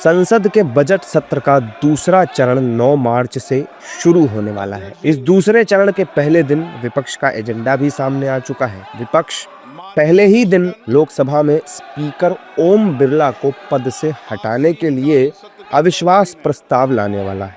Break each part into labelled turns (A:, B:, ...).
A: संसद के बजट सत्र का दूसरा चरण 9 मार्च से शुरू होने वाला है। इस दूसरे चरण के पहले दिन विपक्ष का एजेंडा भी सामने आ चुका है। विपक्ष पहले ही दिन लोकसभा में स्पीकर ओम बिरला को पद से हटाने के लिए अविश्वास प्रस्ताव लाने वाला है।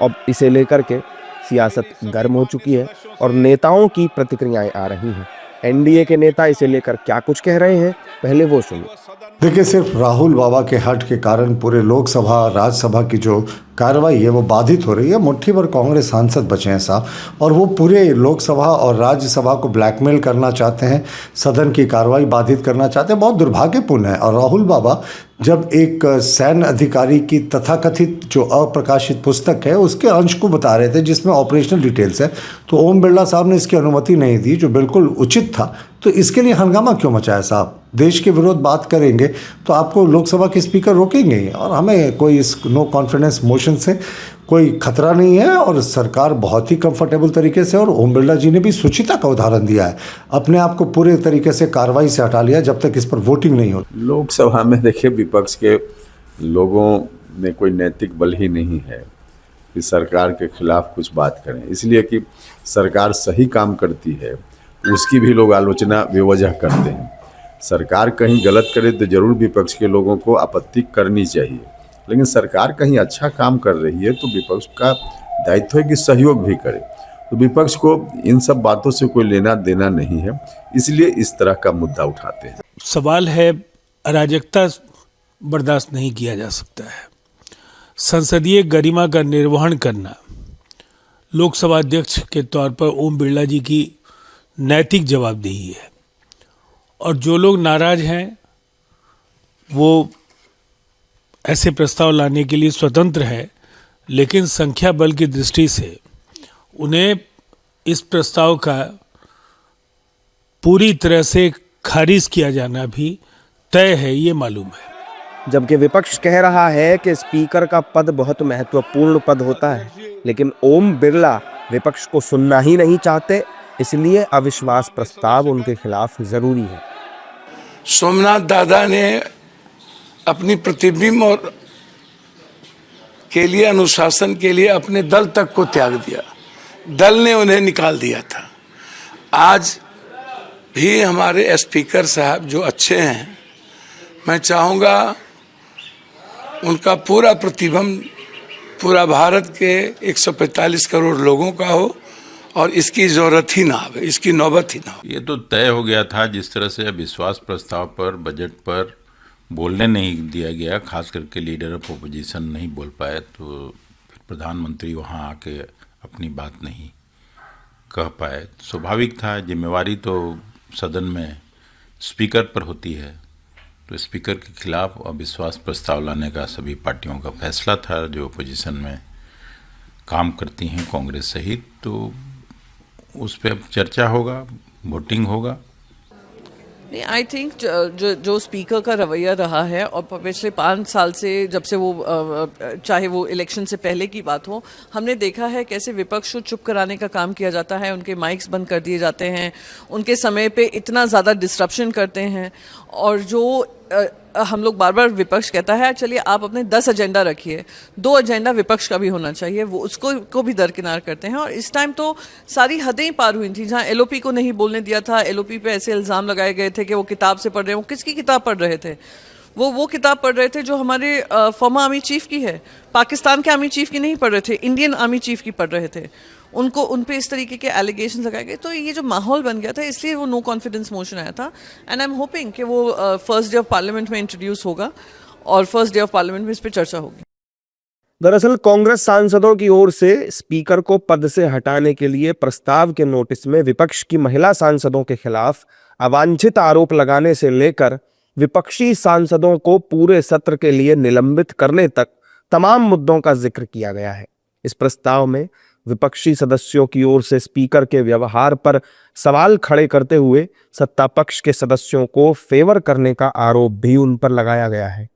A: अब इसे लेकर के सियासत गर्म हो चुकी है और नेताओं की प्रतिक्रियाएं आ रही हैं। एनडीए के नेता इसे लेकर क्या कुछ कह रहे हैं, पहले वो सुनिए।
B: देखिए, सिर्फ राहुल बाबा के हट के कारण पूरे लोकसभा राज्यसभा की जो कार्रवाई है वो बाधित हो रही है। मुट्ठी भर कांग्रेस सांसद बचे हैं साहब, और वो पूरे लोकसभा और राज्यसभा को ब्लैकमेल करना चाहते हैं, सदन की कार्रवाई बाधित करना चाहते हैं। बहुत दुर्भाग्यपूर्ण है। और राहुल बाबा जब एक सैन्य अधिकारी की तथाकथित जो अप्रकाशित पुस्तक है उसके अंश को बता रहे थे जिसमें ऑपरेशनल डिटेल्स है, तो ओम बिरला साहब ने इसकी अनुमति नहीं दी, जो बिल्कुल उचित था। तो इसके लिए हंगामा क्यों मचाया साहब? देश के विरोध बात करेंगे तो आपको लोकसभा के स्पीकर रोकेंगे, और हमें कोई इस नो कॉन्फिडेंस मोशन से कोई खतरा नहीं है। और सरकार बहुत ही कंफर्टेबल तरीके से, और ओम बिरला जी ने भी सुचिता का उदाहरण दिया है, अपने आप को पूरे तरीके से कार्रवाई से हटा लिया जब तक इस पर वोटिंग नहीं हो।
C: लोकसभा में देखिए, विपक्ष के लोगों में कोई नैतिक बल ही नहीं है कि सरकार के खिलाफ कुछ बात करें, इसलिए कि सरकार सही काम करती है उसकी भी लोग आलोचना बेवजह करते हैं। सरकार कहीं गलत करे तो जरूर विपक्ष के लोगों को आपत्ति करनी चाहिए, लेकिन सरकार कहीं अच्छा काम कर रही है तो विपक्ष का दायित्व है कि सहयोग भी करे। तो विपक्ष को इन सब बातों से कोई लेना देना नहीं है, इसलिए इस तरह का मुद्दा उठाते हैं।
D: सवाल है, अराजकता बर्दाश्त नहीं किया जा सकता है। संसदीय गरिमा का निर्वहन करना लोकसभा अध्यक्ष के तौर पर ओम बिरला जी की नैतिक जवाबदेही है, और जो लोग नाराज हैं वो ऐसे प्रस्ताव लाने के लिए स्वतंत्र है, लेकिन संख्या बल की दृष्टि से उन्हें इस प्रस्ताव का पूरी तरह से खारिज किया जाना भी तय है, ये मालूम है।
A: जबकि विपक्ष कह रहा है कि स्पीकर का पद बहुत महत्वपूर्ण पद होता है, लेकिन ओम बिरला विपक्ष को सुनना ही नहीं चाहते, इसलिए अविश्वास प्रस्ताव उनके खिलाफ जरूरी है।
E: सोमनाथ दादा ने अपनी प्रतिबिंब और के लिए, अनुशासन के लिए अपने दल तक को त्याग दिया। दल ने उन्हें निकाल दिया था। आज भी हमारे स्पीकर साहब जो अच्छे हैं, मैं चाहूँगा उनका पूरा प्रतिबिंब पूरा भारत के 145 करोड़ लोगों का हो, और इसकी जरूरत ही ना आवे, इसकी नौबत ही ना हो।
F: ये तो तय हो गया था। जिस तरह से विश्वास प्रस्ताव पर, बजट पर बोलने नहीं दिया गया, खास करके लीडर ऑफ अपोजिशन नहीं बोल पाए, तो फिर प्रधानमंत्री वहाँ आके अपनी बात नहीं कह पाए। स्वाभाविक था, जिम्मेवारी तो सदन में स्पीकर पर होती है, तो स्पीकर के खिलाफ अविश्वास प्रस्ताव लाने का सभी पार्टियों का फैसला था जो अपोजिशन में काम करती हैं, कांग्रेस सहित। तो उस पर अब चर्चा होगा, वोटिंग होगा।
G: नहीं, आई थिंक जो स्पीकर का रवैया रहा है, और पिछले 5 साल से, जब से वो चाहे वो इलेक्शन से पहले की बात हो, हमने देखा है कैसे विपक्ष को चुप कराने का काम किया जाता है। उनके माइक्स बंद कर दिए जाते हैं, उनके समय पे इतना ज़्यादा डिस्ट्रप्शन करते हैं। और जो हम लोग बार बार विपक्ष कहता है चलिए आप अपने 10 एजेंडा रखिए, 2 एजेंडा विपक्ष का भी होना चाहिए, वो उसको को भी दरकिनार करते हैं। और इस टाइम तो सारी हदें ही पार हुई थी। जहाँ एलओपी को नहीं बोलने दिया था, एलओपी पे ऐसे इल्ज़ाम लगाए गए थे कि वो किताब से पढ़ रहे हैं। वो किसकी किताब पढ़ रहे थे? वो किताब पढ़ रहे थे जो हमारे फॉर्मर आर्मी चीफ की है। पाकिस्तान के आर्मी चीफ की नहीं पढ़ रहे थे, इंडियन आर्मी चीफ की पढ़ रहे थे। उनको उन पे इस तरीके के एलिगेशन लगाए गए। तो ये जो माहौल बन गया था, इसलिए वो नो कॉन्फिडेंस मोशन आया था। एंड आई एम होपिंग कि वो फर्स्ट डे ऑफ पार्लियामेंट में इंट्रोड्यूस होगा, और फर्स्ट डे ऑफ पार्लियामेंट में इस पर चर्चा होगी।
A: दरअसल कांग्रेस सांसदों की ओर से स्पीकर को पद से हटाने के लिए प्रस्ताव के नोटिस में विपक्ष की महिला सांसदों के खिलाफ अवांछित आरोप लगाने से लेकर विपक्षी सांसदों को पूरे सत्र के लिए निलंबित करने तक तमाम मुद्दों का जिक्र किया गया है। इस प्रस्ताव में विपक्षी सदस्यों की ओर से स्पीकर के व्यवहार पर सवाल खड़े करते हुए सत्ता पक्ष के सदस्यों को फेवर करने का आरोप भी उन पर लगाया गया है।